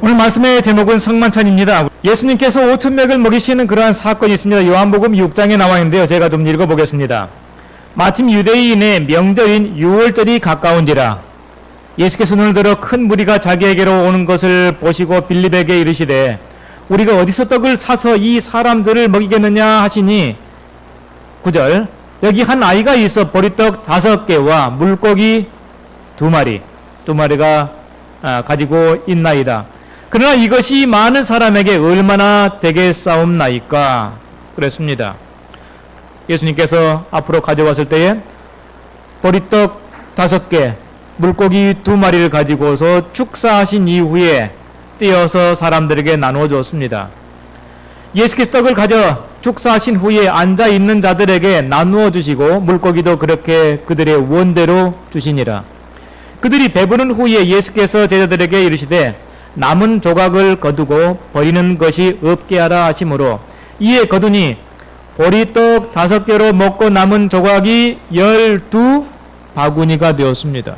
오늘 말씀의 제목은 성만찬입니다. 예수님께서 5,000명을 먹이시는 그러한 사건이 있습니다. 요한복음 6장에 나와 있는데요. 제가 좀 읽어보겠습니다. 마침 유대인의 명절인 유월절이 가까운지라 예수께서 눈을 들어 큰 무리가 자기에게로 오는 것을 보시고 빌립에게 이르시되 우리가 어디서 떡을 사서 이 사람들을 먹이겠느냐 하시니 9절 여기 한 아이가 있어 보리떡 5개와 물고기 2마리가 가지고 있나이다. 그러나 이것이 많은 사람에게 얼마나 되겠사옵나이까 그랬습니다. 예수님께서 앞으로 가져왔을 때에 보리떡 5개, 물고기 2마리를 가지고서 축사하신 이후에 떼어서 사람들에게 나누어 주었습니다. 예수께서 떡을 가져 축사하신 후에 앉아있는 자들에게 나누어 주시고 물고기도 그렇게 그들의 원대로 주시니라. 그들이 배부른 후에 예수께서 제자들에게 이르시되 남은 조각을 거두고 버리는 것이 없게 하라 하시므로 이에 거두니 보리떡 5개로 먹고 남은 조각이 12바구니가 되었습니다.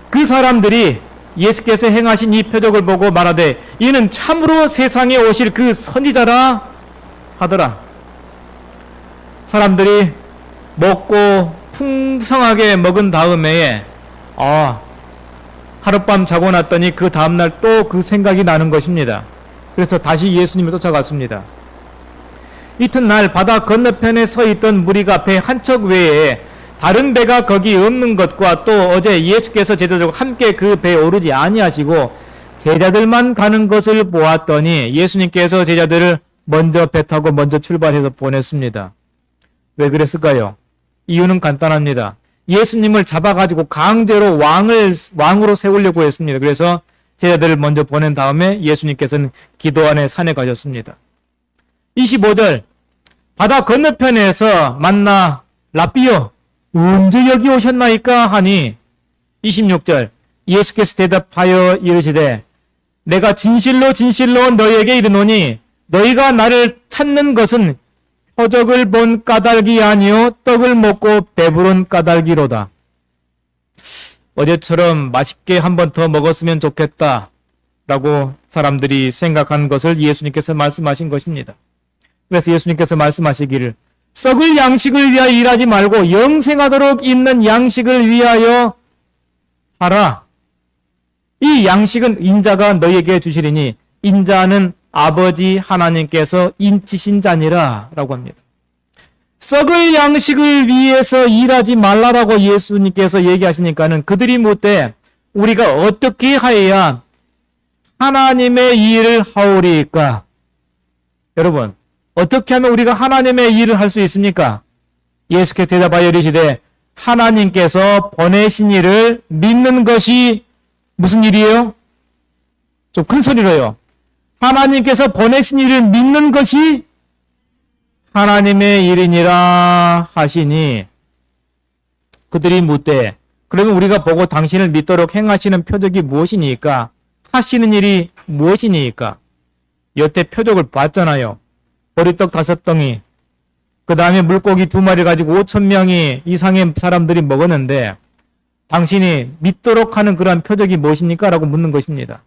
그 사람들이 예수께서 행하신 이 표적을 보고 말하되 이는 참으로 세상에 오실 그 선지자라 하더라. 사람들이 먹고 풍성하게 먹은 다음에 하룻밤 자고 났더니 그 다음날 또 그 생각이 나는 것입니다. 그래서 다시 예수님을 쫓아갔습니다. 이튿날 바다 건너편에 서 있던 무리가 배 한 척 외에 다른 배가 거기 없는 것과 또 어제 예수께서 제자들과 함께 그 배에 오르지 아니하시고 제자들만 가는 것을 보았더니 예수님께서 제자들을 먼저 배 타고 먼저 출발해서 보냈습니다. 왜 그랬을까요? 이유는 간단합니다. 예수님을 잡아가지고 강제로 왕으로 세우려고 했습니다. 그래서 제자들을 먼저 보낸 다음에 예수님께서는 기도 안에 산에 가셨습니다. 25절 바다 건너편에서 만나 랍비여 언제 여기 오셨나이까 하니 26절 예수께서 대답하여 이르시되 내가 진실로 진실로 너희에게 이르노니 너희가 나를 찾는 것은 표적을 본 까닭이 아니요 떡을 먹고 배부른 까닭이로다. 어제처럼 맛있게 한 번 더 먹었으면 좋겠다 라고 사람들이 생각한 것을 예수님께서 말씀하신 것입니다. 그래서 예수님께서 말씀하시기를 썩을 양식을 위하여 일하지 말고 영생하도록 있는 양식을 위하여 하라. 이 양식은 인자가 너희에게 주시리니 인자는 아버지 하나님께서 인치신 자니라 라고 합니다. 썩을 양식을 위해서 일하지 말라라고 예수님께서 얘기하시니까는 그들이 묻되 우리가 어떻게 하여야 하나님의 일을 하오리까? 여러분 어떻게 하면 우리가 하나님의 일을 할 수 있습니까? 예수께서 대답하여 이르시되 하나님께서 보내신 일을 믿는 것이 무슨 일이에요? 좀 큰 소리로요. 하나님께서 보내신 일을 믿는 것이 하나님의 일이니라 하시니 그들이 묻되 그러면 우리가 보고 당신을 믿도록 행하시는 표적이 무엇이니까? 하시는 일이 무엇이니까? 여태 표적을 봤잖아요. 보리떡 5덩이 그 다음에 물고기 2마리 가지고 5,000명이 이상의 사람들이 먹었는데 당신이 믿도록 하는 그러한 표적이 무엇입니까? 라고 묻는 것입니다.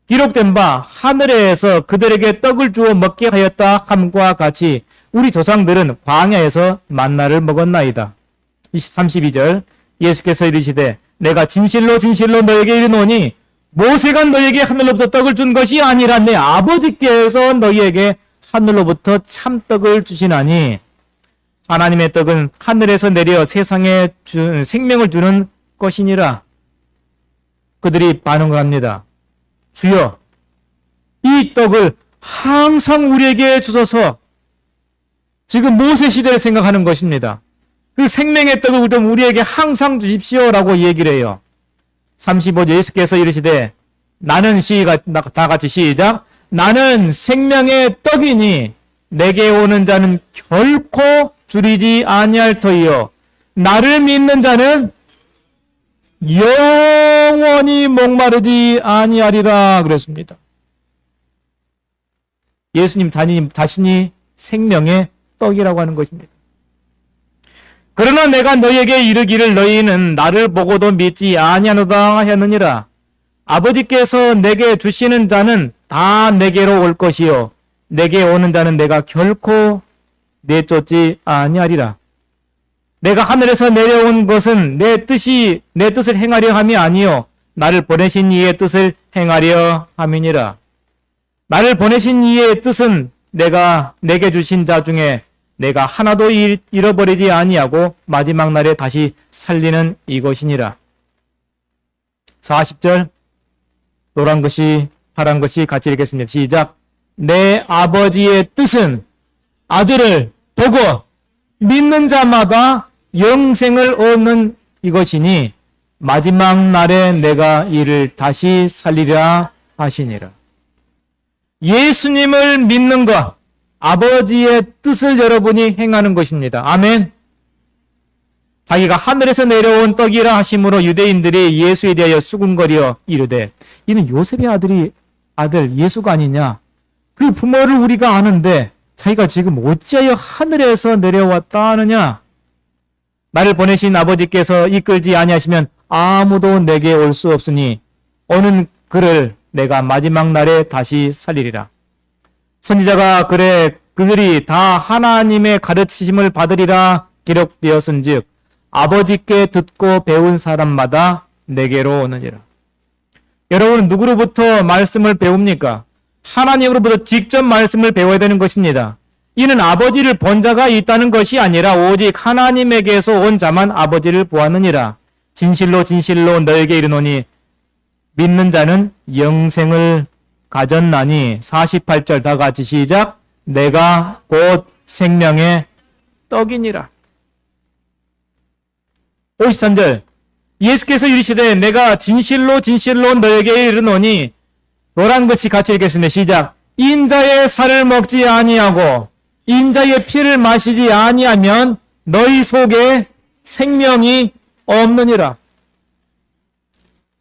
기록된 바 하늘에서 그들에게 떡을 주어 먹게 하였다 함과 같이 우리 조상들은 광야에서 만나를 먹었나이다. 32절 예수께서 이르시되 내가 진실로 진실로 너에게 이르노니 모세가 너에게 하늘로부터 떡을 준 것이 아니라 내 아버지께서 너희에게 하늘로부터 참떡을 주시나니 하나님의 떡은 하늘에서 내려 세상에 생명을 주는 것이니라. 그들이 반응을 합니다. 주여 이 떡을 항상 우리에게 주소서. 지금 모세 시대를 생각하는 것입니다. 그 생명의 떡을 좀 우리에게 항상 주십시오라고 얘기를 해요. 35절 예수께서 이르시되 나는 다 같이 시작. 나는 생명의 떡이니 내게 오는 자는 결코 줄이지 아니할 터이요 나를 믿는 자는 영원히 목마르지 아니하리라 그랬습니다. 예수님 자신이 생명의 떡이라고 하는 것입니다. 그러나 내가 너희에게 이르기를 너희는 나를 보고도 믿지 아니하노다 하였느니라. 아버지께서 내게 주시는 자는 다 내게로 올 것이요 내게 오는 자는 내가 결코 내쫓지 아니하리라. 내가 하늘에서 내려온 것은 내 뜻을 행하려 함이 아니요 나를 보내신 이의 뜻을 행하려 함이니라. 나를 보내신 이의 뜻은 내게 주신 자 중에 내가 하나도 잃어버리지 아니하고 마지막 날에 다시 살리는 이것이니라. 40절 노란 것이 파란 것이 같이 읽겠습니다. 시작. 내 아버지의 뜻은 아들을 보고 믿는 자마다 영생을 얻는 이것이니 마지막 날에 내가 이를 다시 살리라 하시니라. 예수님을 믿는 것, 아버지의 뜻을 여러분이 행하는 것입니다. 아멘. 자기가 하늘에서 내려온 떡이라 하심으로 유대인들이 예수에 대하여 수군거려 이르되 이는 요셉의 아들 예수가 아니냐. 그 부모를 우리가 아는데 자기가 지금 어찌하여 하늘에서 내려왔다 하느냐. 나를 보내신 아버지께서 이끌지 아니하시면 아무도 내게 올 수 없으니 오는 그를 내가 마지막 날에 다시 살리리라. 선지자가 그들이 다 하나님의 가르치심을 받으리라 기록되었은즉 아버지께 듣고 배운 사람마다 내게로 오느니라. 여러분은 누구로부터 말씀을 배웁니까? 하나님으로부터 직접 말씀을 배워야 되는 것입니다. 이는 아버지를 본 자가 있다는 것이 아니라 오직 하나님에게서 온 자만 아버지를 보았느니라. 진실로 진실로 너에게 이르노니 믿는 자는 영생을 가졌나니. 48절 다 같이 시작. 내가 곧 생명의 떡이니라. 53절 예수께서 이르시되 내가 진실로 진실로 너에게 이르노니. 노란 것이 같이 읽겠습니다. 시작. 인자의 살을 먹지 아니하고 인자의 피를 마시지 아니하면 너희 속에 생명이 없느니라.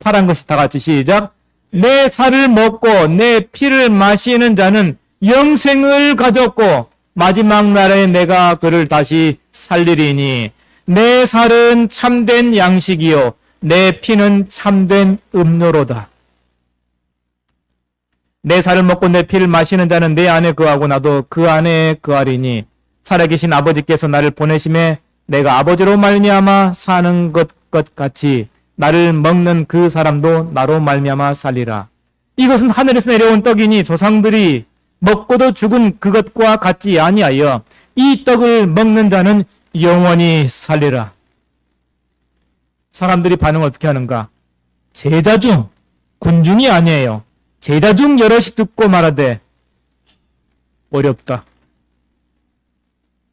파란 것이 다 같이 시작. 내 살을 먹고 내 피를 마시는 자는 영생을 가졌고 마지막 날에 내가 그를 다시 살리리니 내 살은 참된 양식이요 내 피는 참된 음료로다. 내 살을 먹고 내 피를 마시는 자는 내 안에 거하고 나도 그 안에 거하리니 살아계신 아버지께서 나를 보내심에 내가 아버지로 말미암아 사는 것 같이 나를 먹는 그 사람도 나로 말미암아 살리라. 이것은 하늘에서 내려온 떡이니 조상들이 먹고도 죽은 그것과 같지 아니하여 이 떡을 먹는 자는 영원히 살리라. 사람들이 반응을 어떻게 하는가? 제자 중 군중이 아니에요. 제자 중 여럿이 듣고 말하되 어렵다.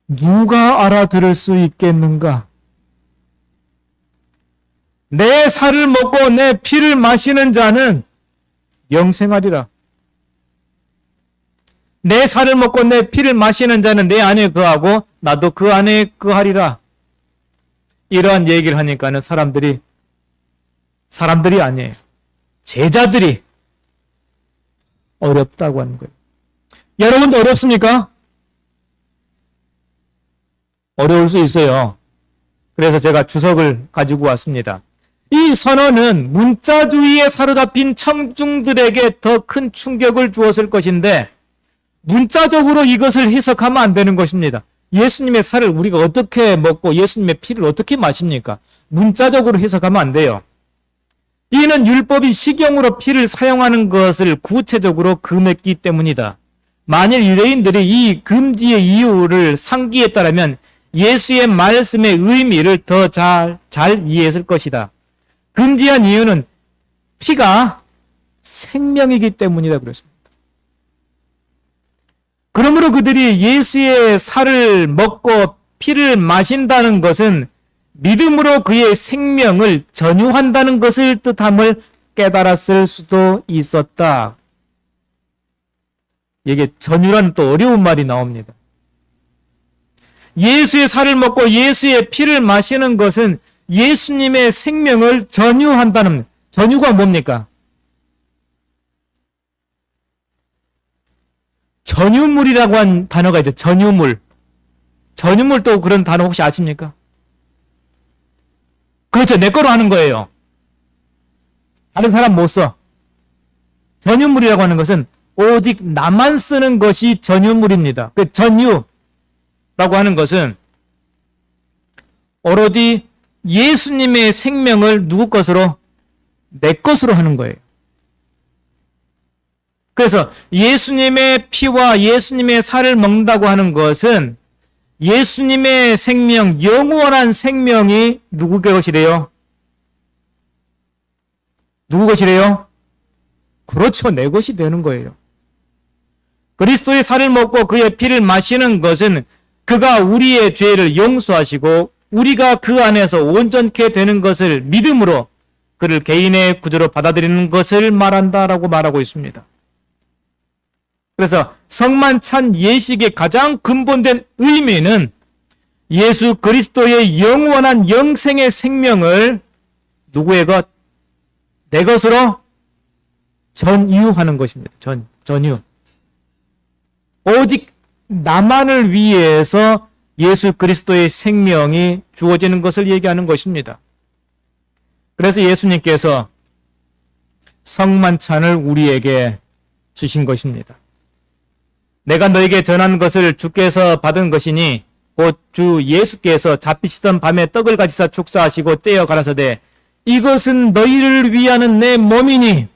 누가 알아들을 수 있겠는가? 내 살을 먹고 내 피를 마시는 자는 영생하리라. 내 살을 먹고 내 피를 마시는 자는 내 안에 거하고 나도 그 안에 거하리라. 이러한 얘기를 하니까는 사람들이 아니에요. 제자들이 어렵다고 하는 거예요. 여러분도 어렵습니까? 어려울 수 있어요. 그래서 제가 주석을 가지고 왔습니다. 이 선언은 문자주의에 사로잡힌 청중들에게 더 큰 충격을 주었을 것인데 문자적으로 이것을 해석하면 안 되는 것입니다. 예수님의 살을 우리가 어떻게 먹고 예수님의 피를 어떻게 마십니까? 문자적으로 해석하면 안 돼요. 이는 율법이 식용으로 피를 사용하는 것을 구체적으로 금했기 때문이다. 만일 유대인들이 이 금지의 이유를 상기했다면 예수의 말씀의 의미를 더 잘 이해했을 것이다. 금지한 이유는 피가 생명이기 때문이다 그랬습니다. 그러므로 그들이 예수의 살을 먹고 피를 마신다는 것은 믿음으로 그의 생명을 전유한다는 것을 뜻함을 깨달았을 수도 있었다. 이게 전유라는 또 어려운 말이 나옵니다. 예수의 살을 먹고 예수의 피를 마시는 것은 예수님의 생명을 전유한다는, 전유가 뭡니까? 전유물이라고 한 단어가 있죠. 전유물. 전유물 또 그런 단어 혹시 아십니까? 그렇죠. 내 거로 하는 거예요. 다른 사람 못 써. 전유물이라고 하는 것은 오직 나만 쓰는 것이 전유물입니다. 그 전유라고 하는 것은 오로지 예수님의 생명을 누구 것으로? 내 것으로 하는 거예요. 그래서 예수님의 피와 예수님의 살을 먹는다고 하는 것은 예수님의 생명, 영원한 생명이 누구 것이래요? 누구 것이래요? 그렇죠. 내 것이 되는 거예요. 그리스도의 살을 먹고 그의 피를 마시는 것은 그가 우리의 죄를 용서하시고 우리가 그 안에서 온전케 되는 것을 믿음으로 그를 개인의 구주로 받아들이는 것을 말한다라고 말하고 있습니다. 그래서 성만찬 예식의 가장 근본된 의미는 예수 그리스도의 영원한 영생의 생명을 누구의 것? 내 것으로 전유하는 것입니다. 전유. 오직 나만을 위해서 예수 그리스도의 생명이 주어지는 것을 얘기하는 것입니다. 그래서 예수님께서 성만찬을 우리에게 주신 것입니다. 내가 너에게 전한 것을 주께서 받은 것이니 곧 주 예수께서 잡히시던 밤에 떡을 가지사 축사하시고 떼어 가라사대 이것은 너희를 위하는 내 몸이니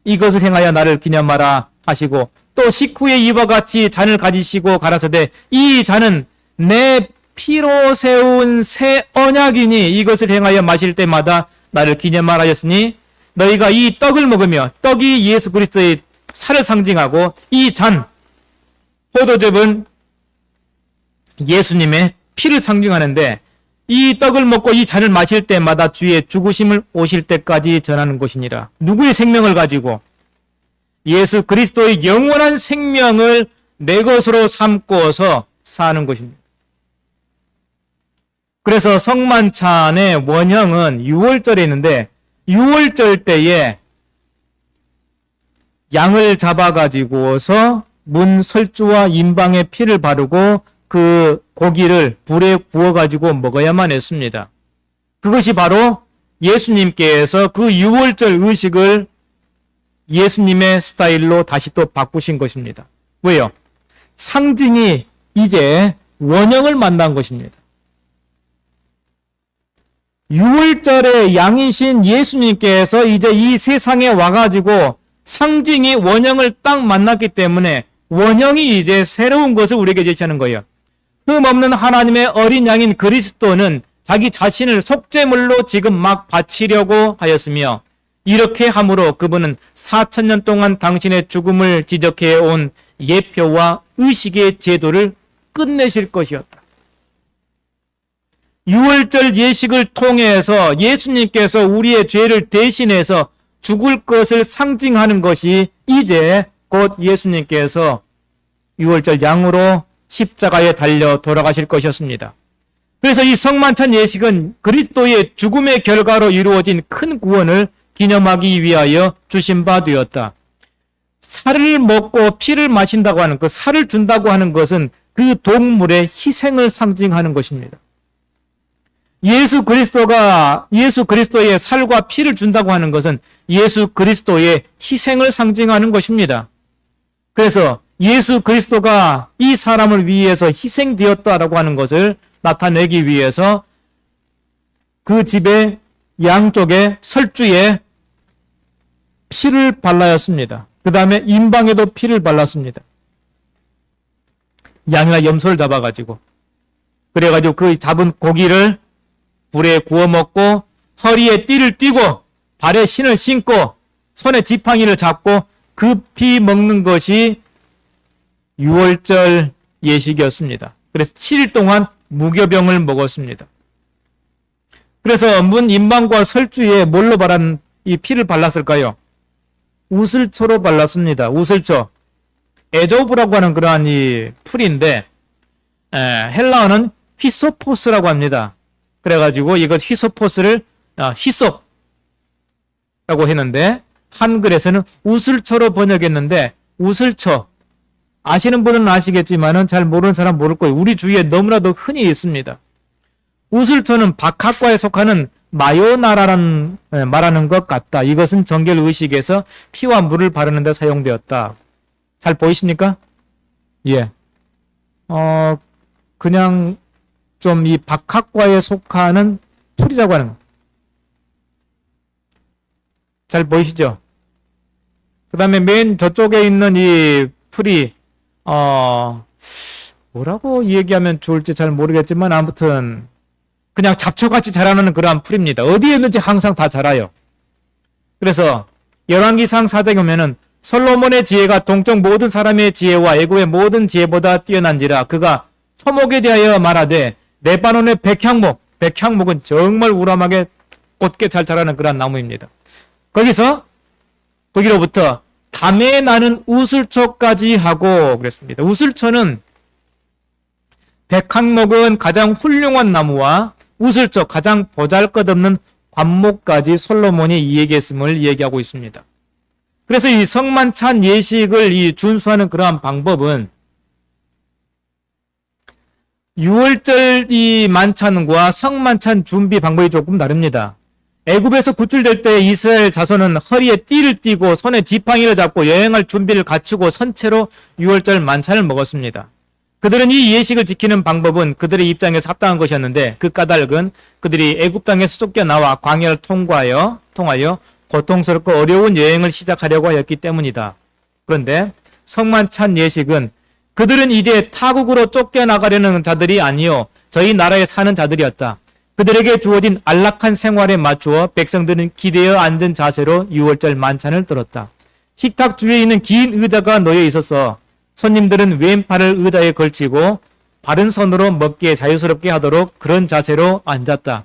이것을 행하여 나를 기념하라 하시고 또 식후에 이와 같이 잔을 가지시고 가라사대 이 잔은 내 피로 세운 새 언약이니 이것을 행하여 마실 때마다 나를 기념하라 하셨으니 너희가 이 떡을 먹으며 떡이 예수 그리스도의 살을 상징하고 이 잔 포도즙은 예수님의 피를 상징하는데 이 떡을 먹고 이 잔을 마실 때마다 주의 죽으심을 오실 때까지 전하는 것이니라. 누구의 생명을 가지고? 예수 그리스도의 영원한 생명을 내 것으로 삼고서 사는 것입니다. 그래서 성만찬의 원형은 6월절에 있는데 6월절 때에 양을 잡아가지고서 문 설주와 임방에 피를 바르고 그 고기를 불에 구워가지고 먹어야만 했습니다. 그것이 바로 예수님께서 그 6월절 의식을 예수님의 스타일로 다시 또 바꾸신 것입니다. 왜요? 상징이 이제 원형을 만난 것입니다. 6월절에 양이신 예수님께서 이제 이 세상에 와가지고 상징이 원형을 딱 만났기 때문에 원형이 이제 새로운 것을 우리에게 제시하는 거예요. 흠없는 하나님의 어린 양인 그리스도는 자기 자신을 속죄물로 지금 막 바치려고 하였으며 이렇게 함으로 그분은 4,000년 동안 당신의 죽음을 지적해 온 예표와 의식의 제도를 끝내실 것이었다. 6월절 예식을 통해서 예수님께서 우리의 죄를 대신해서 죽을 것을 상징하는 것이 이제 곧 예수님께서 6월절 양으로 십자가에 달려 돌아가실 것이었습니다. 그래서 이 성만찬 예식은 그리스도의 죽음의 결과로 이루어진 큰 구원을 기념하기 위하여 주신 바 되었다. 살을 먹고 피를 마신다고 하는 그 살을 준다고 하는 것은 그 동물의 희생을 상징하는 것입니다. 예수 그리스도의 살과 피를 준다고 하는 것은 예수 그리스도의 희생을 상징하는 것입니다. 그래서 예수 그리스도가 이 사람을 위해서 희생되었다라고 하는 것을 나타내기 위해서 그 집의 양쪽에 설주에 피를 발라였습니다. 그 다음에 임방에도 피를 발랐습니다. 양이나 염소를 잡아가지고 그래가지고 그 잡은 고기를 불에 구워 먹고 허리에 띠를 띠고 발에 신을 신고 손에 지팡이를 잡고 급히 먹는 것이 6월절 예식이었습니다. 그래서 7일 동안 무교병을 먹었습니다. 그래서 문 임방과 설주에 뭘로 이 피를 발랐을까요? 우슬초로 발랐습니다. 우슬초. 에조브라고 하는 그러한 이 풀인데 헬라어는 히소포스라고 합니다. 그래가지고 이것 히소포스를 히솝라고 했는데 한글에서는 우슬초로 번역했는데 우슬초 아시는 분은 아시겠지만은 잘 모르는 사람 모를 거예요. 우리 주위에 너무나도 흔히 있습니다. 우슬초는 박학과에 속하는 마요나라라는 말하는 것 같다. 이것은 정결 의식에서 피와 물을 바르는 데 사용되었다. 잘 보이십니까? 예. 그냥 좀 이 박학과에 속하는 풀이라고 하는 거. 잘 보이시죠? 그 다음에 맨 저쪽에 있는 이 풀이, 뭐라고 얘기하면 좋을지 잘 모르겠지만 아무튼 그냥 잡초같이 자라는 그러한 풀입니다. 어디에 있는지 항상 다 자라요. 그래서 열왕기상 4장에 보면은 솔로몬의 지혜가 동쪽 모든 사람의 지혜와 애굽의 모든 지혜보다 뛰어난지라 그가 초목에 대하여 말하되 레바논의 백향목은 정말 우람하게 곧게 잘 자라는 그런 나무입니다. 거기로부터 담에 나는 우슬초까지 하고 그랬습니다. 우슬초는 백향목은 가장 훌륭한 나무와 우슬초 가장 보잘것없는 관목까지 솔로몬이 얘기했음을 얘기하고 있습니다. 그래서 이 성만찬 예식을 이 준수하는 그러한 방법은 6월절 이 만찬과 성만찬 준비 방법이 조금 다릅니다. 애굽에서 구출될 때 이스라엘 자손은 허리에 띠를 띠고 손에 지팡이를 잡고 여행할 준비를 갖추고 선체로 6월절 만찬을 먹었습니다. 그들은 이 예식을 지키는 방법은 그들의 입장에서 합당한 것이었는데 그 까닭은 그들이 애굽 땅에서 쫓겨나와 광야를 통하여 고통스럽고 어려운 여행을 시작하려고 하였기 때문이다. 그런데 성만찬 예식은 그들은 이제 타국으로 쫓겨나가려는 자들이 아니요 저희 나라에 사는 자들이었다. 그들에게 주어진 안락한 생활에 맞추어 백성들은 기대어 앉은 자세로 6월절 만찬을 들었다. 식탁 주위에 있는 긴 의자가 놓여 있어서 손님들은 왼팔을 의자에 걸치고 바른 손으로 먹기에 자유스럽게 하도록 그런 자세로 앉았다.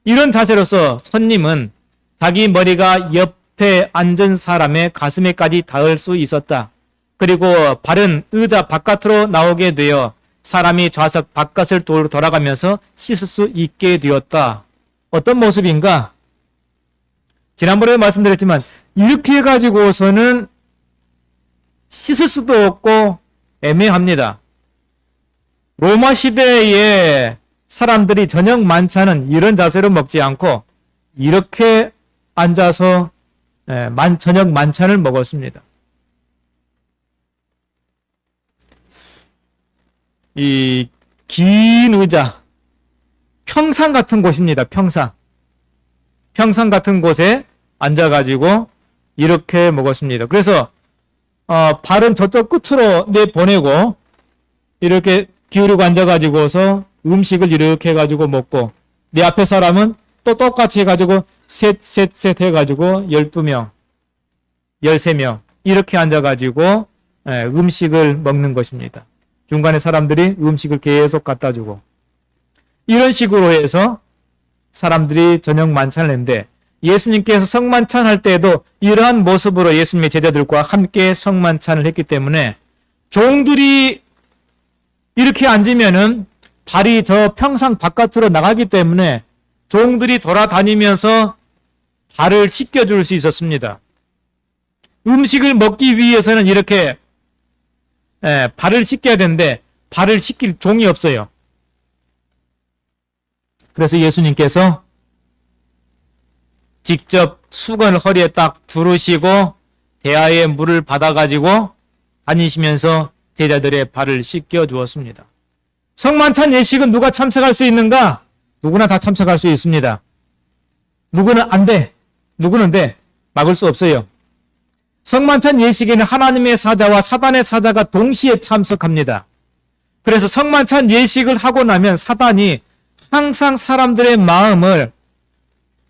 이런 자세로서 손님은 자기 머리가 옆에 앉은 사람의 가슴에까지 닿을 수 있었다. 그리고 발은 의자 바깥으로 나오게 되어 사람이 좌석 바깥을 돌아가면서 씻을 수 있게 되었다. 어떤 모습인가? 지난번에 말씀드렸지만 이렇게 해가지고서는 씻을 수도 없고 애매합니다. 로마 시대에 사람들이 저녁 만찬은 이런 자세로 먹지 않고 이렇게 앉아서 저녁 만찬을 먹었습니다. 이 긴 의자, 평상 같은 곳입니다. 평상 같은 곳에 앉아가지고 이렇게 먹었습니다. 그래서 발은 저쪽 끝으로 내보내고 이렇게 기울이고 앉아가지고서 음식을 이렇게 해가지고 먹고 내 앞에 사람은 또 똑같이 해가지고 셋 해가지고 12명, 13명 이렇게 앉아가지고 음식을 먹는 것입니다. 중간에 사람들이 음식을 계속 갖다 주고 이런 식으로 해서 사람들이 저녁 만찬을 했는데 예수님께서 성만찬 할 때에도 이러한 모습으로 예수님의 제자들과 함께 성만찬을 했기 때문에 종들이 이렇게 앉으면은 발이 저 평상 바깥으로 나가기 때문에 종들이 돌아다니면서 발을 씻겨줄 수 있었습니다. 음식을 먹기 위해서는 이렇게 발을 씻겨야 되는데 발을 씻길 종이 없어요. 그래서 예수님께서 직접 수건을 허리에 딱 두르시고 대야에 물을 받아가지고 다니시면서 제자들의 발을 씻겨 주었습니다. 성만찬 예식은 누가 참석할 수 있는가? 누구나 다 참석할 수 있습니다. 누구는 안 돼. 누구는 돼. 막을 수 없어요. 성만찬 예식에는 하나님의 사자와 사단의 사자가 동시에 참석합니다. 그래서 성만찬 예식을 하고 나면 사단이 항상 사람들의 마음을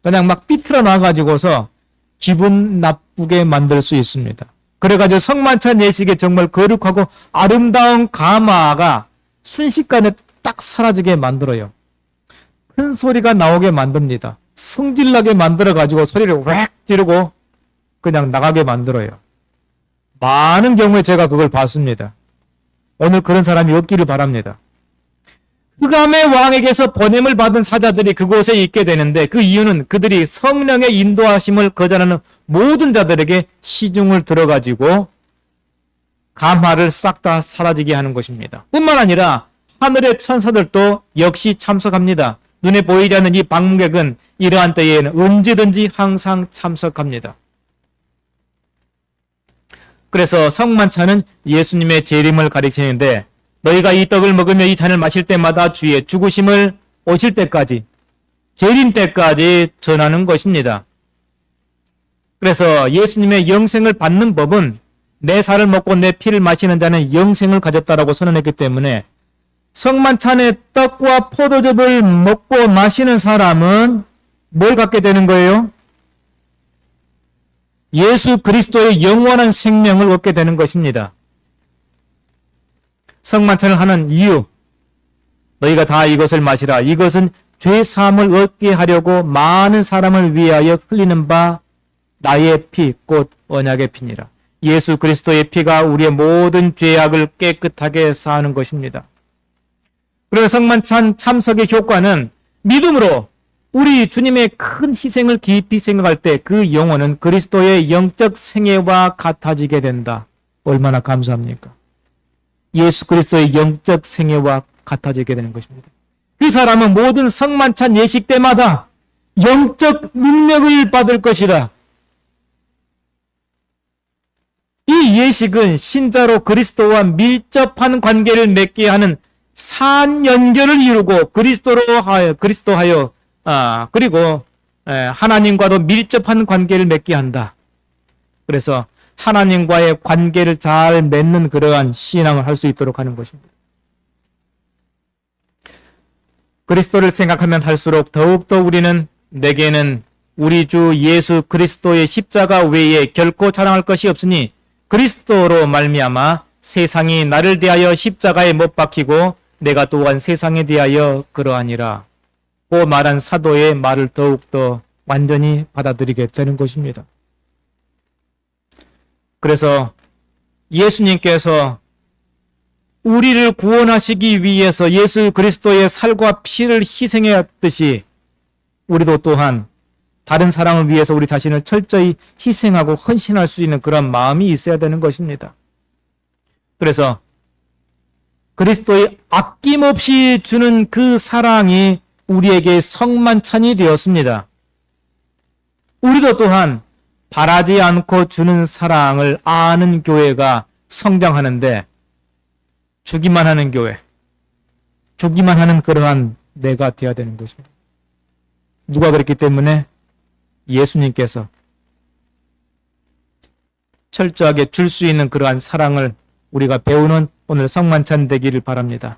그냥 막 삐뚤어 놔가지고서 기분 나쁘게 만들 수 있습니다. 그래가지고 성만찬 예식에 정말 거룩하고 아름다운 가마가 순식간에 딱 사라지게 만들어요. 큰 소리가 나오게 만듭니다. 성질나게 만들어가지고 소리를 웩 지르고 그냥 나가게 만들어요. 많은 경우에 제가 그걸 봤습니다. 오늘 그런 사람이 없기를 바랍니다. 흑암의 왕에게서 보냄을 받은 사자들이 그곳에 있게 되는데 그 이유는 그들이 성령의 인도하심을 거절하는 모든 자들에게 시중을 들어가지고 감화를 싹 다 사라지게 하는 것입니다. 뿐만 아니라 하늘의 천사들도 역시 참석합니다. 눈에 보이지 않는 이 방문객은 이러한 때에는 언제든지 항상 참석합니다. 그래서 성만찬은 예수님의 재림을 가리키는데 너희가 이 떡을 먹으며 이 잔을 마실 때마다 주의 죽으심을 오실 때까지, 재림 때까지 전하는 것입니다. 그래서 예수님의 영생을 받는 법은 내 살을 먹고 내 피를 마시는 자는 영생을 가졌다라고 선언했기 때문에 성만찬의 떡과 포도즙을 먹고 마시는 사람은 뭘 갖게 되는 거예요? 예수 그리스도의 영원한 생명을 얻게 되는 것입니다. 성만찬을 하는 이유, 너희가 다 이것을 마시라. 이것은 죄 사함을 얻게 하려고 많은 사람을 위하여 흘리는 바 나의 피, 곧 언약의 피니라. 예수 그리스도의 피가 우리의 모든 죄악을 깨끗하게 사하는 것입니다. 그래서 성만찬 참석의 효과는 믿음으로 우리 주님의 큰 희생을 깊이 생각할 때 그 영혼은 그리스도의 영적 생애와 같아지게 된다. 얼마나 감사합니까? 예수 그리스도의 영적 생애와 같아지게 되는 것입니다. 그 사람은 모든 성만찬 예식 때마다 영적 능력을 받을 것이다. 이 예식은 신자로 그리스도와 밀접한 관계를 맺게 하는 산 연결을 이루고 그리고 하나님과도 밀접한 관계를 맺게 한다. 그래서 하나님과의 관계를 잘 맺는 그러한 신앙을 할 수 있도록 하는 것입니다. 그리스도를 생각하면 할수록 더욱더 우리는 내게는 우리 주 예수 그리스도의 십자가 외에 결코 자랑할 것이 없으니 그리스도로 말미암아 세상이 나를 대하여 십자가에 못 박히고 내가 또한 세상에 대하여 그러하니라. 고 말한 사도의 말을 더욱더 완전히 받아들이게 되는 것입니다. 그래서 예수님께서 우리를 구원하시기 위해서 예수 그리스도의 살과 피를 희생했듯이 우리도 또한 다른 사람을 위해서 우리 자신을 철저히 희생하고 헌신할 수 있는 그런 마음이 있어야 되는 것입니다. 그래서 그리스도의 아낌없이 주는 그 사랑이 우리에게 성만찬이 되었습니다. 우리도 또한 바라지 않고 주는 사랑을 아는 교회가 성장하는데 주기만 하는 교회, 주기만 하는 그러한 내가 되어야 되는 것입니다. 누가 그랬기 때문에 예수님께서 철저하게 줄 수 있는 그러한 사랑을 우리가 배우는 오늘 성만찬 되기를 바랍니다.